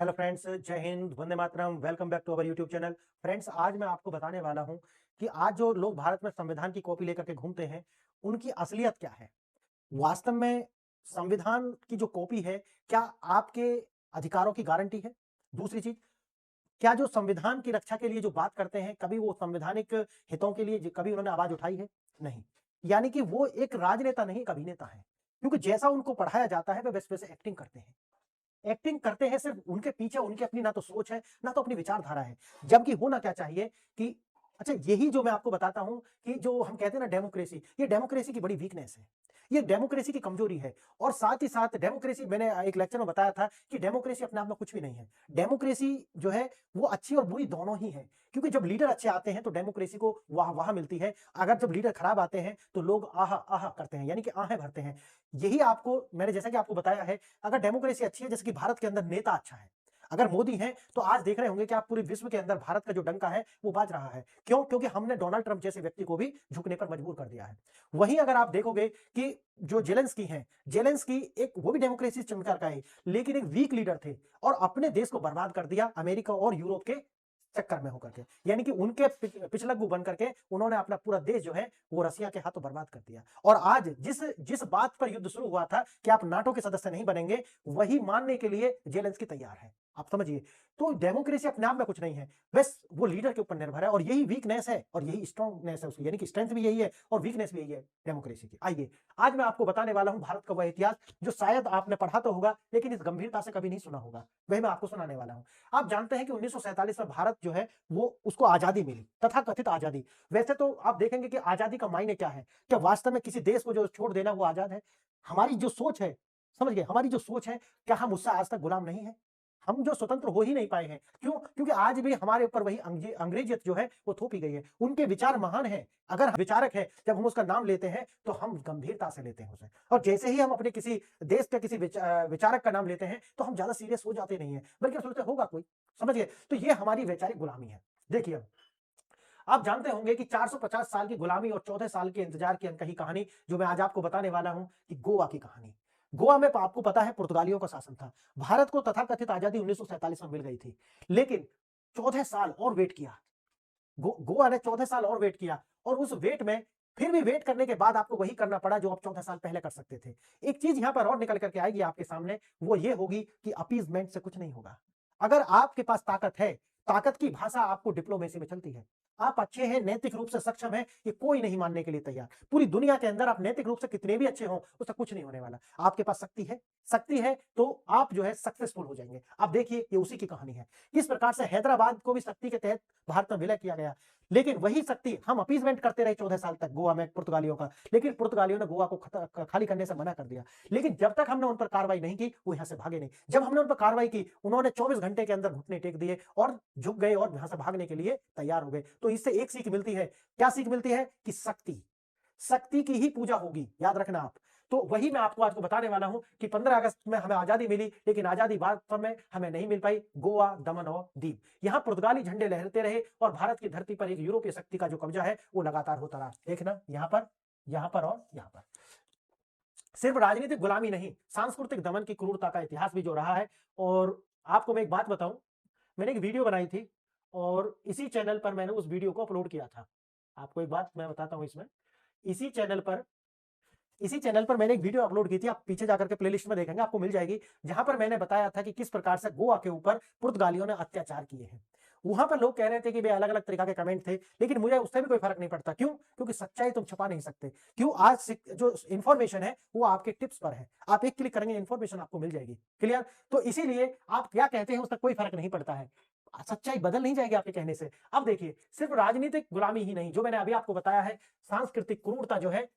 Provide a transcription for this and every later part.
Hello friends, Jai Hind, Vande Mataram. Welcome back to our YouTube channel. Friends, आज मैं आपको बताने वाला हूं कि आज जो लोग भारत में संविधान की कॉपी लेकर के घूमते हैं, उनकी असलियत क्या है। वास्तव में संविधान की जो कॉपी है, क्या आपके अधिकारों की गारंटी है? दूसरी चीज, क्या जो संविधान की रक्षा के लिए जो बात करते हैं, कभी वो संवैधानिक हितों के लिए कभी उन्होंने आवाज उठाई है? नहीं। यानी कि वो एक राजनेता नहीं, एक अभिनेता है, क्योंकि जैसा उनको पढ़ाया जाता है वे वैसे वैसे एक्टिंग करते हैं। एक्टिंग करते हैं, सिर्फ उनके पीछे उनकी अपनी ना तो सोच है, ना तो अपनी विचारधारा है। जबकि होना क्या चाहिए कि अच्छा, यही जो मैं आपको बताता हूं कि जो हम कहते हैं ना डेमोक्रेसी, ये डेमोक्रेसी की बड़ी वीकनेस है। ये डेमोक्रेसी की कमजोरी है। और साथ ही साथ डेमोक्रेसी, मैंने एक लेक्चर में बताया था कि डेमोक्रेसी अपने आप में कुछ भी नहीं है। डेमोक्रेसी जो है वो अच्छी और बुरी दोनों ही है, क्योंकि जब लीडर अच्छे आते हैं तो डेमोक्रेसी को वाह वाह मिलती है। अगर जब लीडर खराब आते हैं तो लोग आह आह करते हैं, यानी कि आहें भरते हैं। यही आपको मैंने जैसा कि आपको बताया है, अगर डेमोक्रेसी अच्छी है, जैसे कि भारत के अंदर नेता अच्छा है, अगर मोदी हैं, तो आज देख रहे होंगे कि आप पूरे विश्व के अंदर भारत का जो डंका है वो बाज रहा है। क्यों? क्योंकि हमने डोनाल्ड ट्रंप जैसे व्यक्ति को भी झुकने पर मजबूर कर दिया है। वहीं अगर आप देखोगे कि जो जेलेंस्की हैं, जेलेंस्की एक वो भी डेमोक्रेसी से चमकार का है, लेकिन एक वीक लीडर थे और अपने देश को बर्बाद कर दिया अमेरिका और यूरोप के चक्कर में होकर के। यानी कि उनके पिछलग्गू बन करके उन्होंने अपना पूरा देश जो है वो रसिया के हाथों बर्बाद कर दिया। और आज जिस जिस बात पर युद्ध शुरू हुआ था कि आप नाटो के सदस्य नहीं बनेंगे, वही मानने के लिए जेलेंस्की तैयार है। आप समझिए, तो डेमोक्रेसी अपने आप में कुछ नहीं है, बस वो लीडर के ऊपर निर्भर है। और यही वीकनेस है और यही स्ट्रांगनेस है उसकी, यानी कि स्ट्रेंथ भी यही है और वीकनेस भी यही है डेमोक्रेसी की। आइए, आज मैं आपको बताने वाला हूं भारत का वह इतिहास जो शायद आपने पढ़ा तो होगा, लेकिन इस गंभीरता से कभी नहीं सुना होगा। वही मैं आपको सुनाने वाला हूं। आप जानते हैं कि 1947 में भारत जो है वो उसको आजादी मिली, तथाकथित आजादी। वैसे तो आप देखेंगे कि आजादी का मायने क्या है, क्या वास्तव में किसी देश को जो छोड़ देना वो आजाद है? हमारी जो सोच है, समझ गए, हमारी जो सोच है, क्या हम उससे आज तक गुलाम नहीं है? हम जो स्वतंत्र हो ही नहीं पाए हैं, क्यों? क्योंकि आज भी हमारे ऊपर वही अंग्रेजियत जो है वो थोपी गई है। उनके विचार महान हैं, अगर विचारक है, जब हम उसका नाम लेते हैं तो हम गंभीरता से लेते हैं उसे। और जैसे ही हम अपने किसी देश के किसी विचारक का नाम लेते हैं तो हम ज्यादा सीरियस हो जाते नहीं है, बल्कि हम सोचते होगा कोई। समझ गए? तो ये हमारी वैचारिक गुलामी है। देखिए, आप जानते होंगे कि 450 साल की गुलामी और 14 साल के इंतजार की अनकही कहानी जो मैं आज आपको बताने वाला हूं, कि गोवा की कहानी। गोवा में आपको पता है पुर्तगालियों का शासन था। भारत को तथाकथित आजादी 1947 में मिल गई थी, लेकिन 14 साल और वेट किया। गोवा ने 14 साल और वेट किया, और उस वेट में फिर भी वेट करने के बाद आपको वही करना पड़ा जो आप 14 साल पहले कर सकते थे। एक चीज यहां पर और निकल करके आएगी आपके सामने, वो ये होगी कि अपीजमेंट से कुछ नहीं होगा। अगर आपके पास ताकत है, ताकत की भाषा आपको डिप्लोमेसी में चलती है। आप अच्छे हैं, नैतिक रूप से सक्षम हैं, ये कोई नहीं मानने के लिए तैयार। पूरी दुनिया के अंदर आप नैतिक रूप से कितने भी अच्छे हो, उससे कुछ नहीं होने वाला। आपके पास शक्ति है, शक्ति है तो आप जो है सक्सेसफुल हो जाएंगे। आप देखिए, ये उसी की कहानी है। किस प्रकार से हैदराबाद को भी शक्ति के तहत भारत में विलय किया गया, लेकिन वही शक्ति हम अपीजमेंट करते रहे 14 साल तक गोवा में पुर्तगालियों का, लेकिन पुर्तगालियों ने गोवा को खाली करने से मना कर दिया। लेकिन जब तक हमने उन पर कार्रवाई नहीं की, वो यहां से भागे नहीं। जब हमने उन पर कार्रवाई की, उन्होंने 24 घंटे के अंदर घुटने टेक दिए और झुक गए और यहां से भागने के लिए तैयार हो गए। तो इससे एक सीख मिलती है। क्या सीख मिलती है? कि शक्ति, शक्ति की ही पूजा होगी, याद रखना आप। तो वही मैं आपको आज को बताने वाला हूं कि 15 अगस्त में हमें आजादी मिली, लेकिन आजादी वास्तव में हमें नहीं मिल पाई। गोवा, दमन और दीव, यहां पुर्तगाली झंडे लहरते रहे और भारत की धरती पर एक यूरोपीय शक्ति का जो कब्जा है वो लगातार होता रहा। देखना, यहां पर और यहां पर। सिर्फ राजनीतिक गुलामी नहीं, सांस्कृतिक दमन की क्रूरता का इतिहास भी जो रहा है। और आपको मैं एक बात बताऊं, मैंने एक वीडियो बनाई थी और इसी चैनल पर मैंने उस वीडियो को अपलोड किया था। आपको एक बात मैं बताता हूं इसमें, इसी चैनल पर इसी चैनल पर मैंने एक वीडियो अपलोड की थी, आप पीछे जाकर के प्लेलिस्ट में देखेंगे, आपको मिल जाएगी, जहां पर मैंने बताया था कि किस प्रकार से गोवा के ऊपर पुर्तगालियों ने अत्याचार किए हैं। वहां पर लोग कह रहे थे कि भाई अलग अलग तरीका के कमेंट थे, लेकिन मुझे उससे भी कोई फर्क नहीं पड़ता। क्यों? क्योंकि सच्चाई तुम छुपा नहीं सकते। क्यों? आज जो इंफॉर्मेशन है वो आपके टिप्स पर है, आप एक क्लिक करेंगे इंफॉर्मेशन आपको मिल जाएगी। क्लियर? तो इसीलिए आप क्या कहते हैं उसका कोई फर्क नहीं पड़ता है, सच्चाई बदल नहीं जाएगी आपके कहने से। अब देखिए, सिर्फ राजनीतिक गुलामी ही नहीं, जो मैंने अभी आपको बताया है, सांस्कृतिक क्रूरता जो है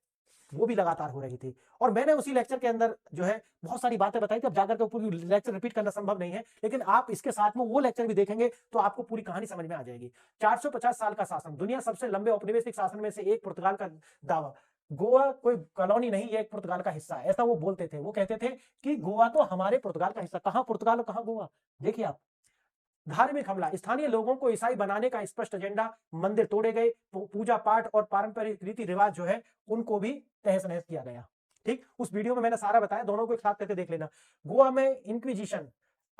वो भी लगातार हो रही थी। और मैंने उसी लेक्चर के अंदर जो है बहुत सारी बातें बताई थी। अब जाकर के पूरी लेक्चर रिपीट करना संभव नहीं है, लेकिन आप इसके साथ में वो लेक्चर भी देखेंगे तो आपको पूरी कहानी समझ में आ जाएगी। 450 साल का शासन, दुनिया सबसे लंबे औपनिवेशिक शासन में से एक पुर्तगाल का दावा। गोवा कोई कॉलोनी नहीं, ये एक पुर्तगाल का हिस्सा है, ऐसा वो बोलते थे। वो कहते थे कि गोवा तो हमारे पुर्तगाल का हिस्सा। कहां पुर्तगाल और कहां गोवा? देखिए आप। धार्मिक हमला, स्थानीय लोगों को ईसाई बनाने का स्पष्ट एजेंडा, मंदिर तोड़े गए, पूजा पाठ और पारंपरिक रीति रिवाज जो है उनको भी तहस नहस किया गया। ठीक, उस वीडियो में मैंने सारा बताया, दोनों को एक साथ करके देख लेना। गोवा में इंक्विजिशन,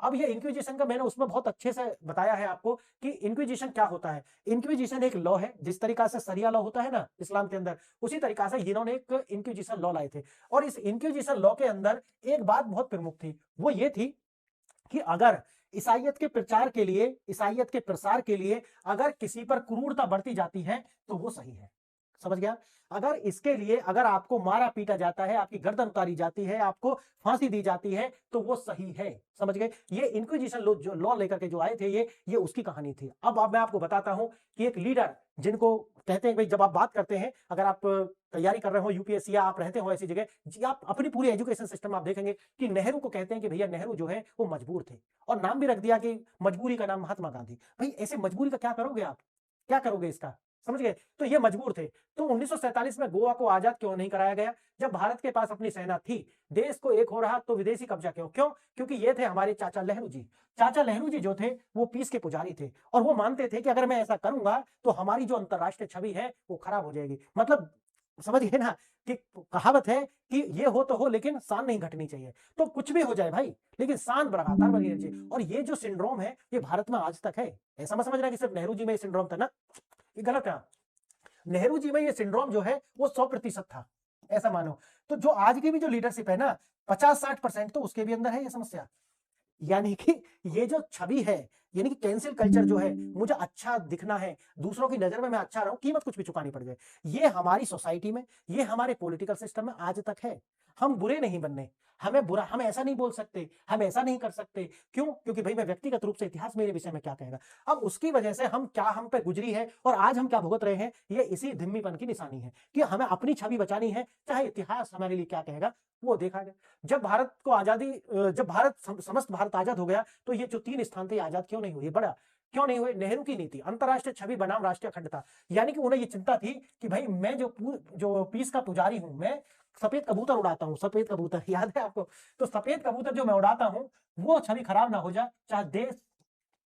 अब ये इंक्विजिशन का मैंने उसमें बहुत अच्छे से बताया है आपको कि इंक्विजिशन क्या होता है। इंक्विजिशन एक लॉ है, जिस तरीका से सरिया लॉ होता है ना इस्लाम के अंदर, उसी तरीका से इन्होंने एक इंक्विजिशन लॉ लाए थे। और इस इंक्विजिशन लॉ के अंदर एक बात बहुत प्रमुख थी, वो ये थी कि अगर ईसाइयत के प्रचार के लिए, ईसाइयत के प्रसार के लिए अगर किसी पर क्रूरता बढ़ती जाती है तो वो सही है। समझ गया? अगर इसके लिए अगर आपको मारा पीटा जाता है, आपकी गर्दन उतारी जाती है, आपको फांसी दी जाती है, तो वो सही है। समझ गए? ये इंक्विजिशन जो लॉ लेकर के जो आए थे, ये उसकी कहानी थी। अब मैं आपको बताता हूं कि एक लीडर जिनको कहते हैं भाई, जब आप बात करते हैं, अगर आप तैयारी कर रहे हो यूपीएससी या आप रहते हो ऐसी जगह जी, आप अपनी पूरी एजुकेशन सिस्टम आप देखेंगे कि नेहरू को कहते हैं कि भैया नेहरू जो है वो मजबूर थे, और नाम भी रख दिया कि मजबूरी का नाम महात्मा गांधी। भाई ऐसे मजबूरी का क्या करोगे आप? क्या करोगे इसका? समझ गए? तो ये मजबूर थे। तो 1947 में गोवा को आजाद क्यों नहीं कराया गया? जब भारत के पास अपनी सेना थी, देश को एक हो रहा, तो विदेशी कब्जा क्यों? क्यों? क्योंकि ये थे हमारे चाचा नेहरू जी। चाचा नेहरू जी जो थे वो पीस के पुजारी थे, और वो मानते थे कि अगर मैं ऐसा करूंगा तो हमारी जो अंतरराष्ट्रीय छवि है वो खराब हो जाएगी। मतलब समझ गए ना कि कहावत है कि ये हो तो हो, लेकिन शान नहीं घटनी चाहिए। तो कुछ भी हो जाए भाई, लेकिन शान लगातार बनी रहनी चाहिए। और ये जो सिंड्रोम है ये भारत में आज तक है। ऐसा मत समझना कि सिर्फ नेहरू जी में ये सिंड्रोम था ना, ये गलत है। नेहरू जी में ये सिंड्रोम जो है वो 100% था, ऐसा मानो। तो जो आज की भी जो लीडरशिप है ना, 50-60% तो उसके भी अंदर है ये समस्या। यानी कि ये जो छवि है, यानी कि कैंसिल कल्चर जो है, मुझे अच्छा दिखना है, दूसरों की नजर में मैं अच्छा रहूं, कीमत कुछ भी चुकानी पड़ जाए, ये हमारी सोसाइटी में, ये हमारे पॉलिटिकल सिस्टम में आज तक है। हम बुरे नहीं बनने, हमें बुरा, हम ऐसा नहीं बोल सकते, हम ऐसा नहीं कर सकते। क्यों? क्योंकि भाई मैं व्यक्तिगत रूप से इतिहास मेरे विषय में क्या कहेगा। अब उसकी वजह से हम क्या, हम पे गुजरी है और आज हम क्या भुगत रहे हैं, ये इसी धिम्मीपन की निशानी है कि हमें अपनी छवि बचानी है, चाहे इतिहास हमारे लिए क्या कहेगा वो देखा गया। जब भारत को आजादी, जब भारत समस्त भारत आजाद हो गया, तो ये जो 3 स्थान थे आजाद क्यों नहीं हुए? बड़ा क्यों नहीं हुए? नेहरू की नीति, अंतरराष्ट्रीय छवि बनाम राष्ट्रीय अखंडता। यानी कि उन्हें ये चिंता थी कि भाई मैं जो पीस का पुजारी हूं, मैं सफेद कबूतर उड़ाता हूं, सफेद कबूतर याद है आपको? तो सफेद कबूतर जो मैं उड़ाता हूं, वो छवि खराब ना हो जाए, चाहे देश,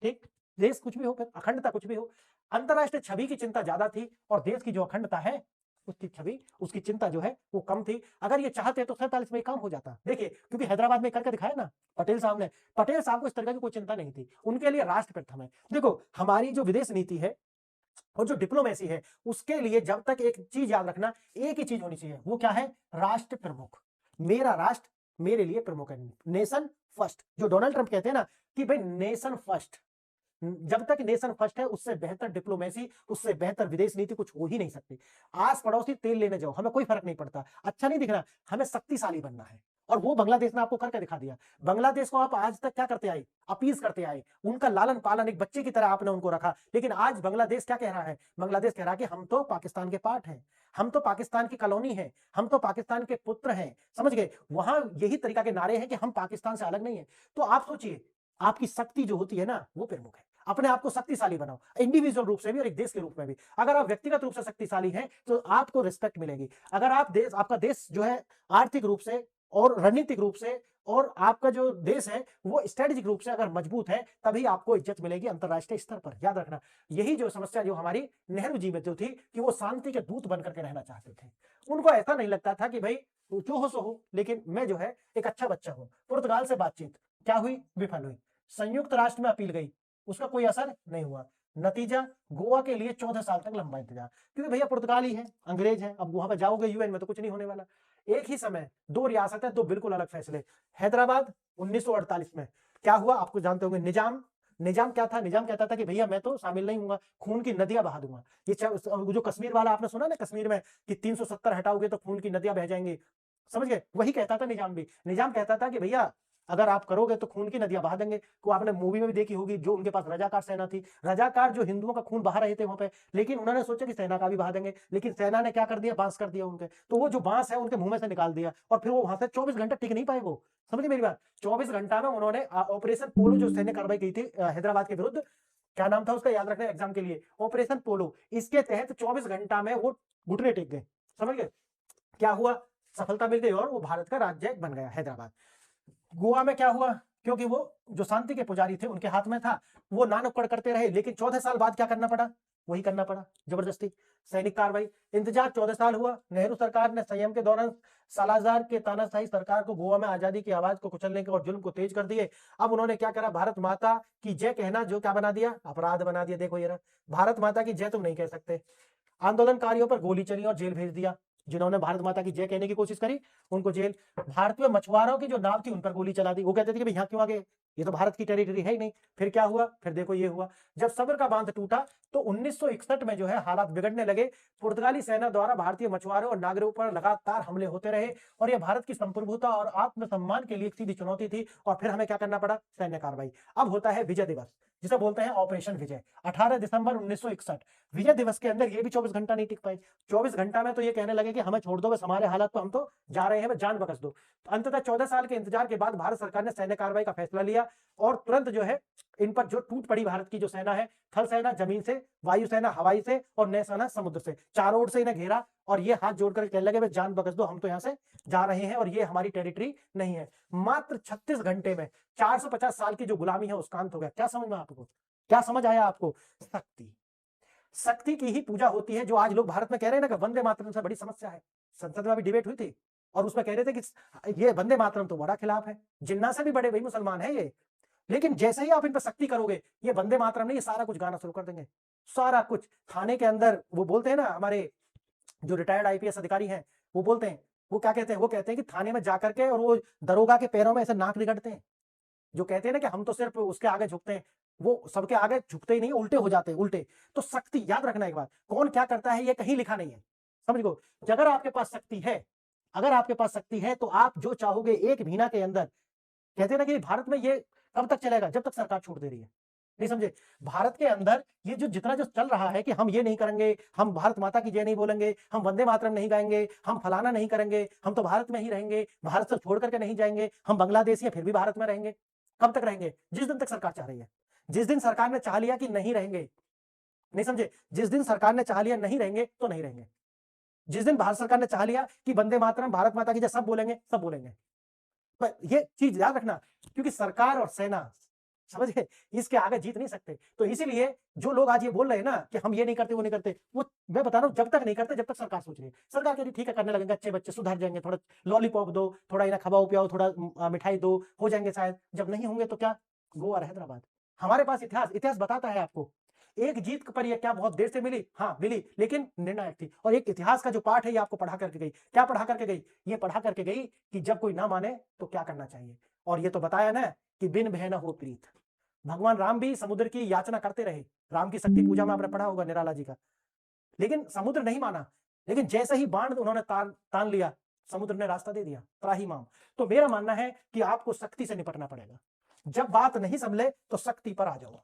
ठीक, देश कुछ भी हो, फिर अखंडता कुछ भी हो। अंतरराष्ट्रीय छवि की चिंता ज्यादा थी, और देश की जो अखंडता है उसकी छवि, उसकी चिंता जो है वो कम थी। अगर ये चाहते तो 47 में काम हो जाता। देखिए, क्योंकि हैदराबाद में करके दिखाया ना पटेल साहब ने, पटेल साहब को इस तरह की कोई चिंता नहीं थी, उनके लिए राष्ट्र प्रथम है। देखो, हमारी जो विदेश नीति है और जो डिप्लोमेसी है, उसके लिए जब तक एक चीज याद रखना, एक ही चीज होनी चाहिए, वो क्या है? राष्ट्र प्रमुख। मेरा राष्ट्र मेरे लिए प्रमुख है, नेशन फर्स्ट। जो डोनाल्ड ट्रंप कहते हैं ना कि भाई नेशन फर्स्ट, जब तक नेशन फर्स्ट है, उससे बेहतर डिप्लोमेसी, उससे बेहतर विदेश नीति कुछ हो ही नहीं सकती। आस पड़ोसी तेल लेने जाओ, हमें कोई फर्क नहीं पड़ता, अच्छा नहीं दिखना, हमें शक्तिशाली बनना है। और वो बांग्लादेश ने आपको करके दिखा दिया। बांग्लादेश को आप आज तक क्या करते आए? अपीज करते आए, उनका लालन पालन एक बच्चे की तरह आपने उनको रखा। लेकिन आज बांग्लादेश क्या कह रहा है? बांग्लादेश कह रहा है कि हम तो पाकिस्तान के पार्ट हैं, हम तो पाकिस्तान की कॉलोनी है, हम तो पाकिस्तान के पुत्र हैं। समझ गए? वहां यही तरीका के नारे हैं कि हम पाकिस्तान से अलग नहीं है। तो आप सोचिए, आपकी शक्ति जो होती है ना, वो प्रमुख है। अपने आप को शक्तिशाली बनाओ, इंडिविजुअल रूप से भी और एक देश के रूप में भी। अगर आप व्यक्तिगत रूप से शक्तिशाली हैं तो आपको रिस्पेक्ट मिलेगी। अगर आप देश, आपका देश जो है आर्थिक रूप से और रणनीतिक रूप से, और आपका जो देश है वो स्ट्रेटेजिक रूप से अगर मजबूत है, तभी आपको इज्जत मिलेगी अंतरराष्ट्रीय स्तर पर। याद रखना, यही जो समस्या जो हमारी नेहरू जी में जो थी कि वो शांति के दूत बनकर के रहना चाहते थे। उनको ऐसा नहीं लगता था कि भाई जो हो सो हो, लेकिन मैं जो है एक अच्छा बच्चा हूं। पुर्तगाल से बातचीत क्या हुई? विफल हुई। संयुक्त राष्ट्र में अपील गई, उसका कोई असर नहीं हुआ। नतीजा, गोवा के लिए 14 साल तक लंबा इंतजार, क्योंकि भैया पुर्तगाली है, अंग्रेज है। अब वहां पर जाओगे यूएन में तो कुछ नहीं होने वाला। एक ही समय दो रियासतें, दो बिल्कुल अलग फैसले। हैदराबाद 1948 में क्या हुआ आपको जानते होंगे। निजाम, निजाम क्या था? निजाम कहता था कि भैया मैं तो शामिल नहीं हूंगा, खून की नदियां बहा दूंगा। ये जो कश्मीर वाला आपने सुना ना, कश्मीर में कि 370 हटाओगे तो खून की नदियां बह जाएंगी। समझ गए? वही कहता था निजाम भी। निजाम कहता था कि भैया अगर आप करोगे तो खून की नदियां बहा देंगे। को आपने मूवी में भी देखी होगी, जो उनके पास रजाकार सेना थी, रजाकार जो हिंदुओं का खून बहा रहे थे वहां पे, लेकिन उन्होंने सोचा कि सेना का भी बहा देंगे, लेकिन सेना ने क्या कर दिया? बांस कर दिया उनके। तो वो जो बांस है उनके मुंह में से निकाल दिया, और फिर वो वहां से 24 घंटे टिक नहीं पाए वो। समझिए मेरी बात, 24 घंटा में उन्होंने ऑपरेशन पोलो जो सैन्य कार्रवाई की थी हैदराबाद के विरुद्ध, क्या नाम था उसका, याद रखना एग्जाम के लिए, ऑपरेशन पोलो। इसके तहत 24 घंटा में वो घुटने टेक गए। समझ गए? क्या हुआ? सफलता मिल गई और वो भारत का राज्य बन गया हैदराबाद। गोवा में क्या हुआ? क्योंकि वो जो शांति के पुजारी थे उनके हाथ में था, वो नान उपकड़ करते रहे, लेकिन 14 साल बाद क्या करना पड़ा? वही करना पड़ा जबरदस्ती, सैनिक कार्रवाई। इंतजार 14 साल हुआ। नेहरू सरकार ने संयम के दौरान सालाजार के तानाशाही सरकार को गोवा में आजादी की आवाज को कुचलने के और जुल्म को तेज कर दिए। अब उन्होंने क्या करा, भारत माता की जय कहना जो क्या बना दिया, अपराध बना दिया। देखो ये रहा, भारत माता की जय तुम नहीं कह सकते। आंदोलनकारियों पर गोली चली और जेल भेज दिया। जिन्होंने भारत माता की जय कहने की कोशिश करी उनको जेल। भारतीय मछुआरों की जो नाव थी उन पर गोली चला दी। वो कहते थे कि भाई यहाँ क्यों आ गए, ये तो भारत की टेरिटरी है ही नहीं। फिर क्या हुआ, फिर देखो ये हुआ। जब सब्र का बांध टूटा तो 1961 में जो है हालात बिगड़ने लगे। पुर्तगाली सेना द्वारा भारतीय मछुआरों और नागरिकों पर लगातार हमले होते रहे और यह भारत की संप्रभुता और आत्मसम्मान के लिए एक सीधी चुनौती थी। और फिर हमें क्या करना पड़ा, सैन्य कार्रवाई। अब होता है विजय दिवस, जिसे बोलते हैं ऑपरेशन विजय, 18 दिसंबर 1961। विजय दिवस के अंदर ये भी 24 घंटा नहीं टिक पाए। 24 घंटा में तो ये कहने लगे कि हमें छोड़ दो, बस हमारे हालात तो हम तो जा रहे हैं, जान बकस दो। अंततः 14 साल के इंतजार के बाद भारत सरकार ने सैन्य कार्रवाई का फैसला लिया और तुरंत जो है इन पर जो टूट पड़ी भारत की जो सेना है, थल सेना जमीन से, वायुसेना हवाई से और नौसेना समुद्र से, चारों ओर से इन्हें घेरा और ये हाथ जोड़कर कहने लगे जान बकस दो, हम तो यहाँ से जा रहे हैं और ये हमारी टेरिटरी नहीं है। मात्र 36 घंटे में 450 साल की जो गुलामी है उसका अंत हो गया। क्या समझ में आपको, क्या समझ आया आपको? शक्ति, शक्ति की ही पूजा होती है। जो आज लोग भारत में कह रहे हैं ना कि वंदे मातरम से बड़ी समस्या है, संसद में अभी डिबेट हुई थी और उसमें कह रहे थे कि ये वंदे मातरम तो बड़ा खिलाफ है, जिन्ना से भी बड़े वही मुसलमान है ये। लेकिन जैसे ही आप इन पर सख्ती करोगे, ये वंदे मातरम नहीं, ये सारा कुछ गाना शुरू कर देंगे। सारा कुछ थाने के अंदर, वो बोलते हैं ना हमारे जो रिटायर्ड आईपीएस अधिकारी हैं, वो बोलते हैं, वो क्या कहते हैं, वो कहते हैं कि थाने में जाकर के और वो दरोगा के पैरों में ऐसे नाक रगड़ते हैं। जो कहते हैं ना कि हम तो सिर्फ उसके आगे झुकते हैं, वो सबके आगे झुकते ही नहीं, उल्टे हो जाते हैं, उल्टे। तो शक्ति, याद रखना एक बात, कौन क्या करता है ये कहीं लिखा नहीं है, समझ गो। अगर आपके पास शक्ति है, अगर आपके पास शक्ति है तो आप जो चाहोगे एक महीना के अंदर, कहते हैं ना कि भारत में ये कब तक चलेगा, जब तक सरकार छोड़ दे रही है, नहीं समझे। भारत के अंदर ये जो जितना जो चल रहा है कि हम ये नहीं करेंगे, हम भारत माता की जय नहीं बोलेंगे, हम वंदे मातरम नहीं गाएंगे, हम फलाना नहीं करेंगे, हम तो भारत में ही रहेंगे, भारत से छोड़ करके नहीं जाएंगे, हम बांग्लादेशी हैं फिर भी भारत में रहेंगे। कब तक रहेंगे? जिस दिन तक सरकार चाह रही है। जिस दिन सरकार ने चाह लिया कि नहीं रहेंगे, नहीं समझे, जिस दिन सरकार ने चाह लिया नहीं रहेंगे तो नहीं रहेंगे। जिस दिन भारत सरकार ने चाह लिया कि वंदे मातरम, भारत माता की जय सब बोलेंगे, सब बोलेंगे। पर ये चीज याद रखना, क्योंकि सरकार और सेना, समझ गए, इसके आगे जीत नहीं सकते। तो इसीलिए जो लोग आज ये बोल रहे हैं ना कि हम ये नहीं करते, वो नहीं करते, वो मैं बता रहा हूं जब तक नहीं करते जब तक सरकार सोच रही है। सरकार कह रही ठीक है करने लगेंगे, अच्छे बच्चे सुधर जाएंगे, थोड़ा लॉलीपॉप दो, थोड़ा इन्हें खवाओ पियाओ, थोड़ा मिठाई दो, हो जाएंगे शायद। जब नहीं होंगे तो क्या, गोवा और हैदराबाद। हमारे पास इतिहास, इतिहास बताता है आपको, एक जीत पर यह क्या बहुत देर से मिली, हाँ मिली, लेकिन निर्णायक थी। और एक इतिहास का जो पाठ है ये आपको पढ़ा करके गई। क्या पढ़ा करके गई? ये पढ़ा करके गई कि जब कोई ना माने तो क्या करना चाहिए। और ये तो बताया ना कि बिन भय न हो प्रीत। भगवान राम भी समुद्र की याचना करते रहे, राम की शक्ति पूजा में आपने पढ़ा होगा निराला जी का, लेकिन समुद्र नहीं माना। लेकिन जैसे ही बाण उन्होंने तान लिया, समुद्र ने रास्ता दे दिया, त्राहिमाम। तो मेरा मानना है कि आपको शक्ति से निपटना पड़ेगा। जब बात नहीं संभले तो शक्ति पर आ जाओ।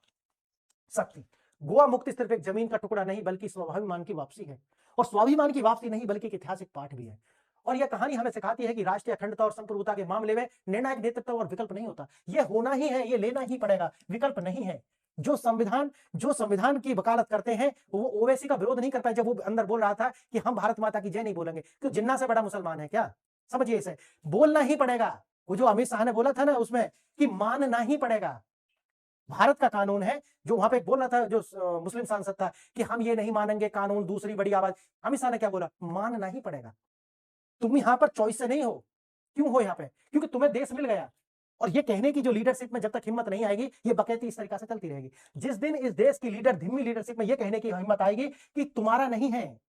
शक्ति, गोवा मुक्ति सिर्फ एक जमीन का टुकड़ा नहीं बल्कि स्वाभिमान की वापसी है। और स्वाभिमान की वापसी नहीं बल्कि एक ऐतिहासिक पाठ भी है। और यह कहानी हमें सिखाती है कि राष्ट्रीय अखंडता और संप्रभुता के मामले में निर्णायक नेतृत्व और विकल्प नहीं होता। यह होना ही है, यह लेना ही पड़ेगा, विकल्प नहीं है। जो संविधान की वकालत करते हैं वो ओवैसी का विरोध नहीं कर पाए। जब वो अंदर बोल रहा था कि हम भारत माता की जय नहीं बोलेंगे, तो जिन्ना से बड़ा मुसलमान है क्या? समझिए इसे, बोलना ही पड़ेगा। वो जो अमित शाह ने बोला था ना उसमें कि मानना ही पड़ेगा। भारत का कानून है। जो वहां पे बोल रहा था जो मुस्लिम सांसद था कि हम ये नहीं मानेंगे कानून, दूसरी बड़ी आवाज, अमित शाह ने क्या बोला? मानना ही पड़ेगा। तुम यहां पर चॉइस से नहीं हो। क्यों हो यहां पे? क्योंकि तुम्हें देश मिल गया। और ये कहने की जो लीडरशिप में जब तक हिम्मत नहीं आएगी, ये बकैती इस तरीके से चलती रहेगी। जिस दिन इस देश की लीडर, धीमी लीडरशिप में ये कहने की हिम्मत आएगी कि तुम्हारा नहीं है,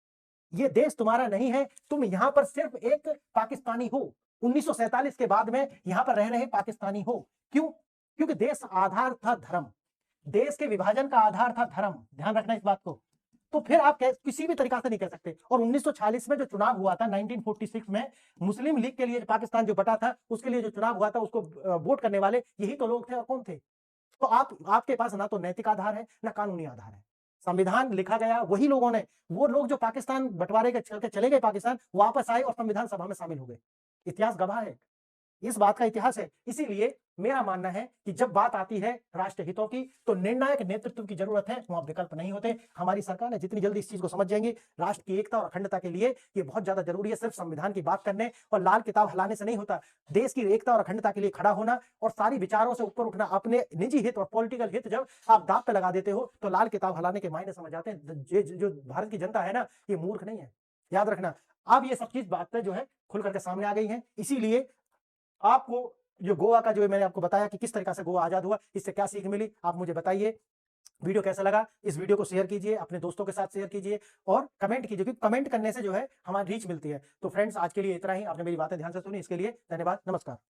ये देश तुम्हारा नहीं है, तुम यहां पर सिर्फ एक पाकिस्तानी हो, 1947 के बाद में यहां पर रह रहे पाकिस्तानी हो। क्यों? क्योंकि देश आधार था धर्म, देश के विभाजन का आधार था धर्म। ध्यान रखना इस बात को। तो फिर आप किसी भी तरीका से नहीं कह सकते। और 1946 में जो चुनाव हुआ था, 1946 में मुस्लिम लीग के लिए पाकिस्तान जो बटा था उसके लिए जो चुनाव हुआ था, उसको वोट करने वाले यही तो लोग थे। और कौन थे? तो आपके पास ना तो नैतिक आधार है ना कानूनी आधार है। संविधान लिखा गया वही लोगों ने, वो लोग जो पाकिस्तान बंटवारे के चलते चले गए, पाकिस्तान वापस आए और संविधान सभा में शामिल हो गए। इतिहास गवाह है। इस बात का इतिहास है। इसीलिए मेरा मानना है कि जब बात आती है राष्ट्र हितों की, तो निर्णायक नेतृत्व की जरूरत है, वहां विकल्प नहीं होते। हमारी सरकार है जितनी जल्दी इस चीज को समझ जाएंगी, राष्ट्र की एकता और अखंडता के लिए ये बहुत ज्यादा जरूरी है। सिर्फ संविधान की बात करने और लाल किताब हलाने से नहीं होता। देश की एकता और अखंडता के लिए खड़ा होना और सारी विचारों से ऊपर उठना, अपने निजी हित और पॉलिटिकल हित जब आप दांव पे लगा देते हो, तो लाल किताब हलाने के मायने समझ आते हैं। जो भारत की जनता है ना, ये मूर्ख नहीं है, याद रखना। अब ये सब चीज बातें जो है खुल करके सामने आ गई हैं। इसीलिए आपको जो गोवा का जो मैंने आपको बताया कि किस तरीका से गोवा आजाद हुआ, इससे क्या सीख मिली, आप मुझे बताइए। वीडियो कैसा लगा, इस वीडियो को शेयर कीजिए, अपने दोस्तों के साथ शेयर कीजिए और कमेंट कीजिए, क्योंकि कमेंट करने से जो है हमारी रीच मिलती है। तो फ्रेंड्स, आज के लिए इतना ही। आपने मेरी बातें ध्यान से सुनी, इसके लिए धन्यवाद। नमस्कार।